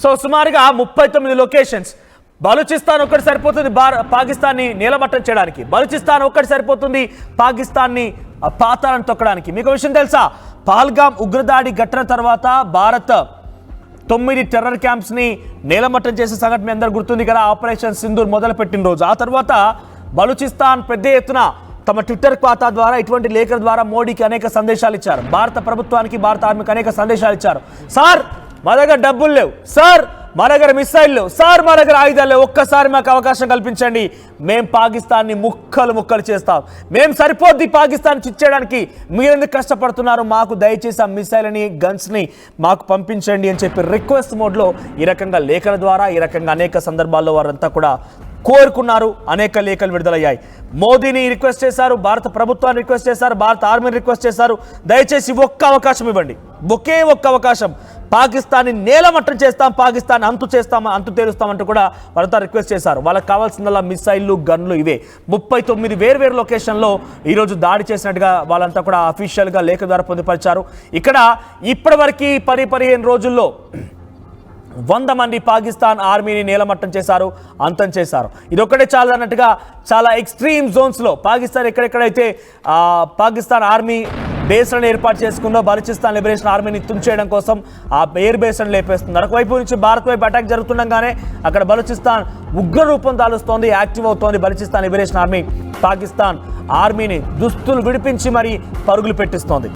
So సుమారుగా 39 locations. Balochistan ఒక్కటి సరిపోతుంది పాకిస్తాన్ని నీలమట్టం చేయడానికి. బలూచిస్తాన్ ఒక్కటి సరిపోతుంది పాకిస్తాన్ని పాతాళం తొక్కడానికి. మీకు విషయం తెలుసా, పహల్గామ్ ఉగ్రదాడి ఘటన తర్వాత భారత్ 9 టెర్రర్ క్యాంప్స్ని నీలమట్టం చేసే సంఘటన మీ అందరూ గుర్తుంది కదా. ఆపరేషన్ సింధూర్ మొదలుపెట్టిన రోజు ఆ తర్వాత బలూచిస్తాన్ పెద్ద ఎత్తున తమ ట్విట్టర్ ఖాతా ద్వారా ఇటువంటి లేఖల ద్వారా మోడీకి అనేక సందేశాలు ఇచ్చారు. భారత ప్రభుత్వానికి భారత ఆర్మీకి అనేక సందేశాలు ఇచ్చారు. సార్ మా దగ్గర డబ్బులు లేవు, సార్ మా దగ్గర మిసైల్ లేవు, సార్ మా దగ్గర ఆయుధాలు లేవు, ఒక్కసారి మాకు అవకాశం కల్పించండి, మేం పాకిస్తాన్ని ముక్కలు ముక్కలు చేస్తాం, మేం సరిపోద్ది పాకిస్తాన్ చిచ్చేయడానికి, మీరెందుకు కష్టపడుతున్నారు, మాకు దయచేసి ఆ మిసైల్ని గన్స్ని మాకు పంపించండి అని చెప్పి రిక్వెస్ట్ మోడ్లో ఈ రకంగా లేఖల ద్వారా ఈ రకంగా అనేక సందర్భాల్లో వారంతా కూడా కోరుకున్నారు. అనేక లేఖలు విడుదలయ్యాయి. మోదీని రిక్వెస్ట్ చేశారు, భారత ప్రభుత్వాన్ని రిక్వెస్ట్ చేశారు, భారత ఆర్మీని రిక్వెస్ట్ చేశారు, దయచేసి ఒక్క అవకాశం ఇవ్వండి, ఒకే ఒక్క అవకాశం, పాకిస్తాన్ని నేలమట్టం చేస్తాం, పాకిస్తాన్ అంతు తేలుస్తామంటూ కూడా వారంతా రిక్వెస్ట్ చేశారు. వాళ్ళకి కావాల్సిందల్లా మిసైళ్ళు గన్లు ఇవే. 39 వేర్వేరు లొకేషన్లో ఈరోజు దాడి చేసినట్టుగా వాళ్ళంతా కూడా అఫీషియల్గా లేఖ ద్వారా పొందుపరిచారు. ఇక్కడ ఇప్పటివరకు 10-15 రోజుల్లో 100 మంది పాకిస్తాన్ ఆర్మీని నేలమట్టం చేశారు, అంతం చేశారు. ఇది ఒక్కటే చాలా అన్నట్టుగా చాలా ఎక్స్ట్రీమ్ జోన్స్లో పాకిస్తాన్ ఎక్కడెక్కడైతే పాకిస్తాన్ ఆర్మీ బేస్లను ఏర్పాటు చేసుకుందో బలూచిస్తాన్ లిబరేషన్ ఆర్మీని తుంచేయడం కోసం ఆ ఎయిర్ బేస్లను లేపేస్తున్నారు. ఒకవైపు నుంచి భారత్ వైపు అటాక్ జరుగుతుండగానే అక్కడ బలూచిస్తాన్ ఉగ్ర రూపం దాలుస్తోంది, యాక్టివ్ అవుతోంది. బలూచిస్తాన్ లిబరేషన్ ఆర్మీ పాకిస్తాన్ ఆర్మీని దుస్తులు విడిపించి మరీ పరుగులు పెట్టిస్తోంది.